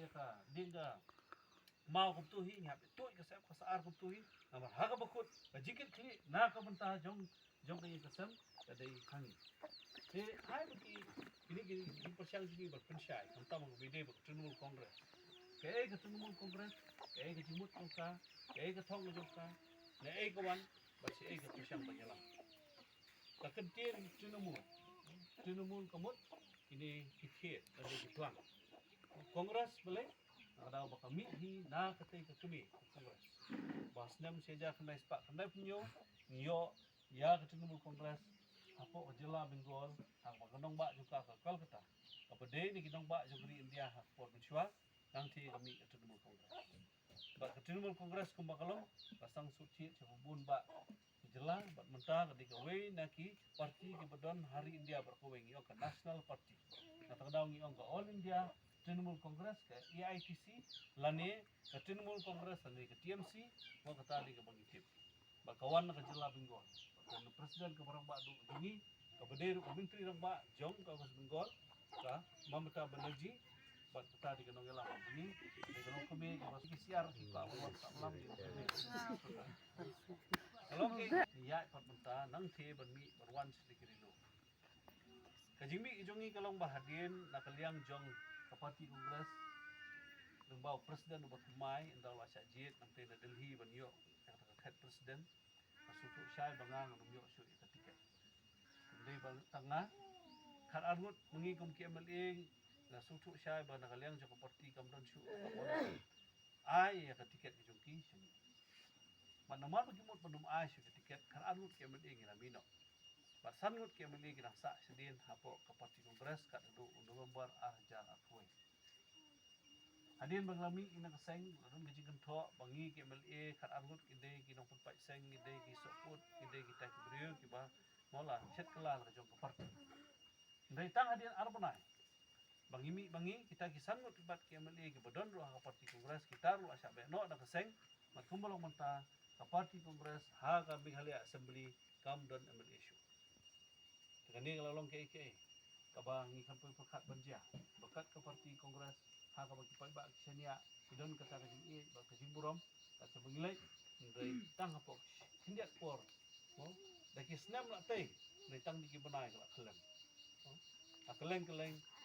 dia ka dinga mau kum tu hi ngap tu ka sep ka saar kum tu hi namar ha ka bakut ka jikit kli na ka benta jong dai ka sem ka dai khangi hai bagi ini persiang juga berpensyai tentang bide bak Trinamool Congress ke Trinamool Congress ke jimut jongka ke thong jongka le kawan basi ke persiang banyalah ka kentir Trinamool kamut ini kithet ada di tuang Kongres boleh ada bakal mi hi na kate ka kami Kongres basnam seja kendai sepak kendai punyo nyo ya ke Trinamool Kongres apo jela Bengal hang magendong ba juga ke Kolkata kapade ni gidong ba jugri India hak por mensyua nang ti kami ke Trinamool Kongres ba ke Trinamool Kongres kum bakalong pasang suci cebun ba jela bat mentah ketika we naki parti ke bedon hari India berkaweng yo ke National Party kata daung yo ke All India Trinamool Congress ke AITC lane ke Trinamool Congress lane ke TMC mo kata di ke bangitip bakawan ke jela Bengal dan presiden ke barang bak jungi ke bederu ke menteri rang bak jong ke West Bengal ka Mamata Banerjee bat kata di kenong elang bunyi di kenong kami ke basi siar ki ka awak salam di kalau ke ya pat menta nang the banmi berwan sedikit dulu kajingmi jongi kalong bahadien nakaliang jong ke parti kongres nang bau presiden buat mai endal wasa jit nang te Delhi ban yo yang head presiden masutu syai bangang nang yo syuk ketika ndai bang tengah khat argut mengikum ki MLA na sutu syai ban nakaliang jong parti kamdon syuk ai ya ketika jongki syuk man nomor begimut pendum ai syuk ketika khat argut ki MLA ngina mino Basan ngut ke meli kita sak sedin hapo ke parti kongres kat du November arjar atoi. Hadin banglami ina keseng run gaji gento bangi ke meli kat argut kide ki nong put seng kide ki soput kide kita ki brio ki ba mola set kelal ke jong ke parti. Ndai tang hadin arbanai. Bangi kita ki sangut bat ke meli ki bodon ru ke parti kongres kita ru asyak be no na keseng mat kumbalong menta ke parti kongres ha ka bi halia assembly kam don MLA issue. Kani kalau long ke kabang ni sampai pekat berja bekat ke parti kongres ha ka bagi pai ba kisania idon kata ka jing ba ka jing burom ka sebengilai ndai tang apa hindiat por mo da ki snam la tei ndai tang di ki benai ka kelem ha keleng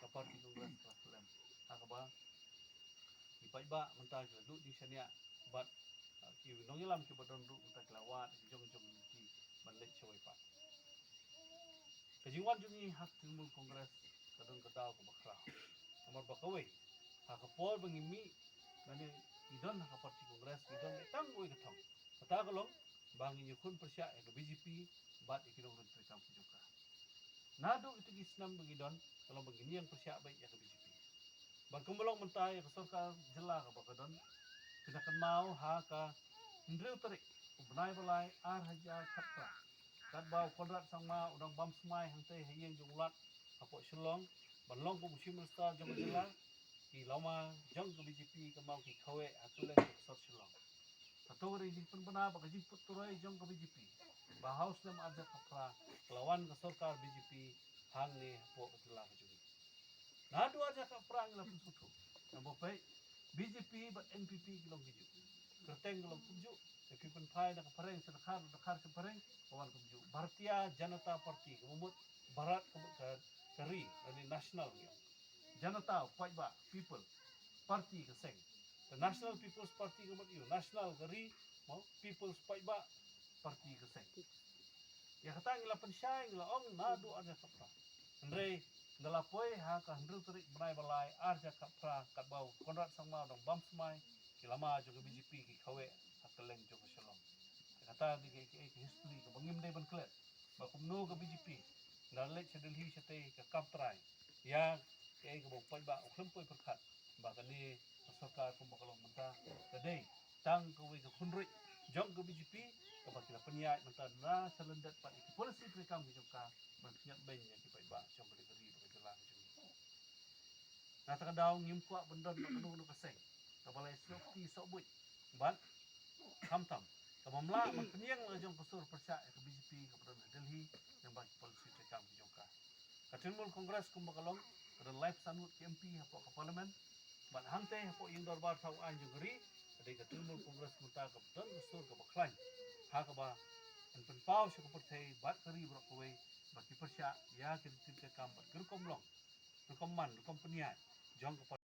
ka parti kongres ka kelem ha ka ba ki pai ba mentah ka du di sania bat ki nongilam ki badon du mentah kelawat jong ki balai cewai pa Kajingwan jungi hak Trinamool Kongres kadang kedau ke bakra. Amar bakawai. Hak pol bangimi nani idon hak parti Kongres idon tang oi ketang. Kata kalong bangi nyukun persya ke BJP bat ikidong rentui kam juga. Nado itu gisnam bangidon kalau begini yang persya baik ya ke BJP. Bang kumbalong mentai ke sorkar jela ke bakadon tindakan mau hak ndreu tarik ubnai balai ar haja khatra. Kat bau kodrat sama udang bam semai hantai hayeng jonglat apok shelong banlong ko musim star jong jela ki lama jong ke BJP ke mau ki khawe atule ke sot shelong tatori di pun bana ba gaji puturai jong ke BJP ba house nam ada kapra lawan ke sarkar BJP hang ni apok ke jela ke jungi nadu aja kapra ngla pun sutu nambo pai BJP ba NPP kilong hiju kerteng kilong kunju Ekipun pai nak pereng sedekar sepereng kawan kebujuk Bharatiya Janata Party kemumut Barat kemut keri dari nasional ni Janata pai ba people party keseng the National People's Party kemut you nasional keri mau people's pai ba party keseng ya kata ngila pensyai ngila ong nadu ada kapra Andre ngalapoi ha ka hendru terik benai balai arja kapra kat bau konrat sama dong bam semai kilama juga BJP ki khawe akeleng jong shalom kata di ke history ke bangim dai ban klet ba kumno ke BJP dalek se Delhi sete ke kaptrai ya ke bau pai ba klempoi perkat ba kani sarkar kum bakalong menta kedai tang ke we ke khunrui jong ke BJP ke ba kila penyai menta na selendat pat iki polisi prikam ke jongka ban nyat ben ya ki pai ba jong ke negeri ba jelang jong na ta daung ngim kwa bendon ba kanu keseng ka balai sokti sobut ban tam kamamla penyang jong kesur persya ke BJP ke Perdana Delhi yang bagi polisi prikam ke jongka ka Trinamool Kongres kum bakalong kada live sanut ke MP apa ke parlimen ban hangte po yung dorbar tau anjung ri adai ka trimul kongres muta ka don usur ka baklan ha ka ba an pen pau sa ka pertai bat kari bro ko we ba ki persya ya ki ti kam bat ger kom long ger kom man ger kom peniat jong ka